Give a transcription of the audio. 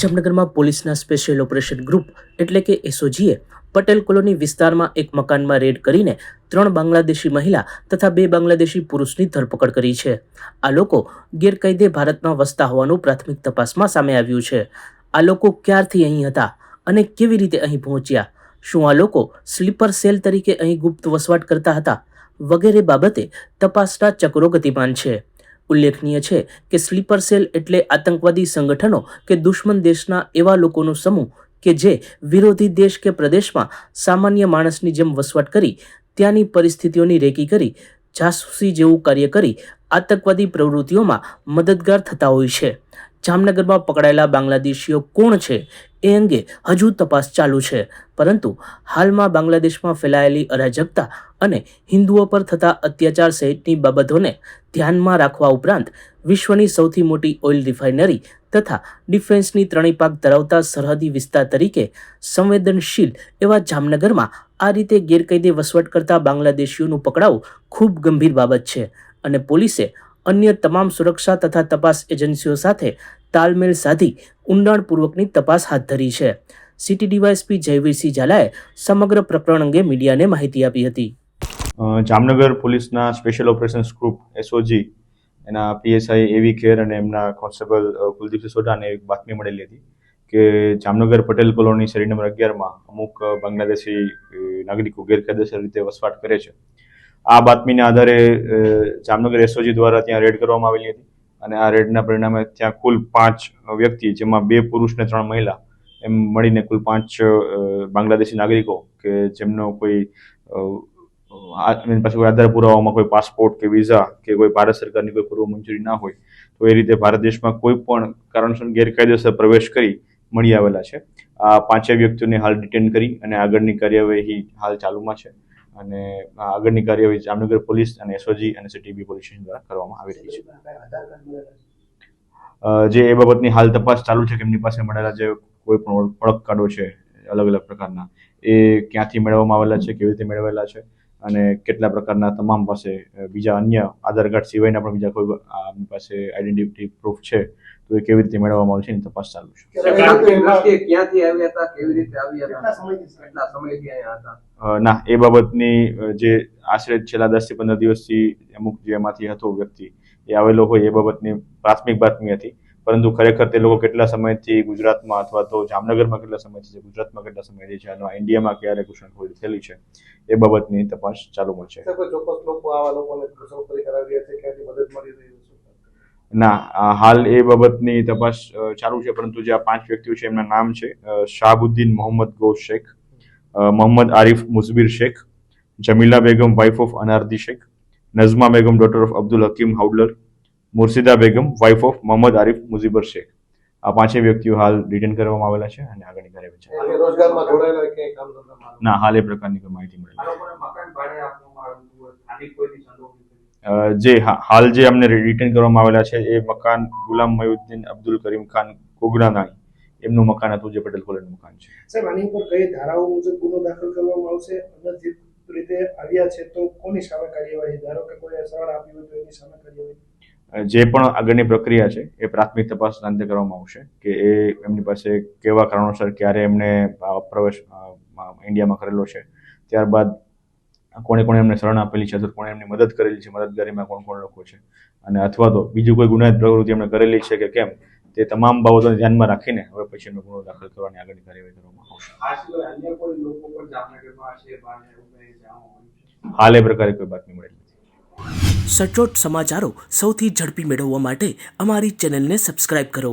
જામનગરમાં પોલીસના special operation group એટલે કે એસઓજીએ પટેલ કોલોની વિસ્તારમાં એક મકાનમાં રેડ કરીને 3 બાંગ્લાદેશી મહિલા તથા 2 બાંગ્લાદેશી પુરુષની ધરપકડ કરી છે. આ લોકો ગેરકાયદે ભારતમાં વસતા હોવાનું પ્રાથમિક તપાસમાં સામે આવ્યું છે. આ લોકો ક્યારથી અહીં હતા અને કેવી રીતે અહીં પહોંચ્યા? શું આ લોકો સ્લીપર સેલ તરીકે અહીં ગુપ્ત વસવાટ કરતા હતા? વગેરે બાબતે તપાસના ચક્રો ગતિમાન છે. ઉલ્લેખનીય છે કે સ્લીપર સેલ એટલે આતંકવાદી સંગઠનો કે દુશ્મન દેશના એવા લોકોનો સમૂહ કે જે વિરોધી દેશ કે પ્રદેશમાં સામાન્ય માણસની જેમ વસવાટ કરી ત્યાંની પરિસ્થિતિઓની રેકી કરી જાસૂસી જેવું કાર્ય કરી આતંકવાદી પ્રવૃત્તિઓમાં મદદગાર થતા હોય છે. જામનગરમાં પકડાયેલા બાંગ્લાદેશીઓ કોણ છે એ અંગે હજુ તપાસ ચાલુ છે, પરંતુ હાલમાં બાંગ્લાદેશમાં ફેલાયેલી અરાજકતા અને હિન્દુઓ પર થતા અત્યાચાર સહિતની બાબતોને ધ્યાનમાં રાખવા ઉપરાંત વિશ્વની સૌથી મોટી ઓઇલ રિફાઇનરી તથા ડિફેન્સની ત્રણેય પાક ધરાવતા સરહદી વિસ્તાર તરીકે સંવેદનશીલ એવા જામનગરમાં આ રીતે ગેરકાયદે વસવાટ કરતા બાંગ્લાદેશીઓનું પકડાવું ખૂબ ગંભીર બાબત છે અને પોલીસે અન્ય તમામ સુરક્ષા તથા તપાસ એજન્સીઓ સાથે તાલમેલ સાધી ઊંડાણપૂર્વકની તપાસ હાથ ધરી છે. સિટી ડીવાયએસપી જયવીરસિંહ ઝાલાએ સમગ્ર પ્રકરણ અંગે મીડિયાને માહિતી આપી હતી. જામનગર પોલીસના સ્પેશિયલ ઓપરેશન્સ ગ્રુપ એસઓજી એના પીએસઆઈ એવી ખેર અને એમના કોન્સ્ટેબલ કુલદીપ સિસોડાને એક બાતમી મળેલી હતી કે જામનગર પટેલ કોલોની શેરી નંબર 11માં અમુક બાંગ્લાદેશી નાગરિકો ગેરકાયદેસર રીતે વસવાટ કરે છે. આ બાતમીના આધારે જામનગર એસઓજી દ્વારા ત્યાં રેડ કરવામાં આવેલી હતી અને આ રેડના પરિણામે ત્યાં કુલ 5 વ્યક્તિ, જેમાં 2 પુરુષ ને 3 મહિલા, એમ મળીને કુલ 5 બાંગ્લાદેશી નાગરિકો કે જેમનો કોઈ પાસે કોઈ આધાર પુરાવામાં કોઈ પાસપોર્ટ કે વિઝા કે કોઈ ભારત સરકારની કોઈ પૂર્વ મંજૂરી ના હોય તો એ રીતે ભારત દેશમાં કોઈ પણ કારણસર ગેરકાયદેસર પ્રવેશ કરી મળી આવેલા છે. આ 5 વ્યક્તિઓને હાલ ડિટેન કરી અને આગળની કાર્યવાહી હાલ ચાલુમાં છે અને આગળની કાર્યવાહી જામનગર પોલીસ અને એસઓજી અને સિટી પોલીસ સ્ટેશન દ્વારા કરવામાં આવી રહી છે. જે એ બાબતની હાલ તપાસ ચાલુ છે કે એમની પાસે મળેલા જે કોઈ પણ ઓળખ કાર્ડો છે અલગ અલગ પ્રકારના, એ ક્યાંથી મેળવવામાં આવેલા છે, કેવી રીતે મેળવેલા છે અને કેટલા પ્રકારના તમામ પાસે બીજા અન્ય આધાર કાર્ડ સિવાયના પણ બીજા કોઈ આપણી પાસે આઈડેન્ટિટી પ્રૂફ છે તો એ કેવી રીતે મેળવવામાં આવે છે એની તપાસ ચાલુ છે. ક્યાંથી આવ્યા હતા, કેવી રીતે આવ્યા હતા, કેટલા સમયથી અહીંયા હતા? ના, એ બાબતની જે આશરે છેલ્લા 10 થી 15 દિવસથી અમુક જેમાંથી હતો વ્યક્તિ એ આવેલો હોય એ બાબતની પ્રાથમિક બાતમી હતી, પરંતુ ખરેખર તે લોકો કેટલા સમયથી ગુજરાતમાં અથવા તો જામનગરમાં કેટલા સમયથી છે, ગુજરાતમાં કેટલા સમયથી છે, અને ઇન્ડિયામાં ક્યારે ઘૂસણખોરી થયેલી છે એ બાબતની તપાસ ચાલુમાં છે. ના, હાલ એ બાબતની તપાસ ચાલુ છે, પરંતુ જે આ 5 વ્યક્તિઓ છે એમના નામ છે Shahbuddin Mohammad Gaus Shaikh, Mohammad Arif Mujibur Shaikh, Jamila Begum wife of Anardi Shaikh, Nazma Begum daughter of Abdul Hakim Howlader, Murshida Begum wife of Mohammad Arif Mujibur Shaikh. આ 5 વ્યક્તિઓ હાલ ડિટેન કરવામાં આવેલા છે અને આગળની કાર્યવાહી છે. ના, હાલ એ પ્રકારની કોઈ માહિતી મળેલી જે હાલ જે અમને રિટર્ન કરવામાં આવેલા છે એ મકાન ગુલામ મયુદ્દીન અબ્દુલ કરીમ ખાન કોગરાનાણી એમનું મકાન હતું, જે પટેલ કોલોનીનું મકાન છે. સાહેબ, આની ઉપર કઈ ધારાઓ મુજબ ગુનો દાખલ કરવામાં આવશે? અનધિકૃત રીતે આવ્યા છે તો કોની સામે કાર્યવાહી? ધારો કે કોઈ શરણ આપી હોય તો એની સામે કાર્યવાહી? જે પણ આગળની પ્રક્રિયા છે એ પ્રાથમિક તપાસના અંતે કરવામાં આવશે કે એ એમની પાસે કેવા કારણોસર ક્યારે એમને પ્રવેશ ઇન્ડિયામાં કરેલો છે, ત્યારબાદ કોણે કોણે એમને શરણ આપેલી છે, કોણે એમની મદદ કરેલી છે, મદદગારીમાં કોણ કોણ લોકો છે, અને અથવા તો બીજું કોઈ ગુનાહિત પ્રવૃત્તિ એમણે કરેલી છે કે કેમ, તે તમામ બાબતોને ધ્યાનમાં રાખીને હવે પછી એમનો ગુનો દાખલ કરવાની આગળની કાર્યવાહી કરવામાં આવશે. હાલ એ પ્રકારે કોઈ બાતમી મળેલી નથી. સચોટ સમાચારો સૌથી ઝડપી મેળવવા માટે અમારી ચેનલને સબસ્ક્રાઇબ કરો.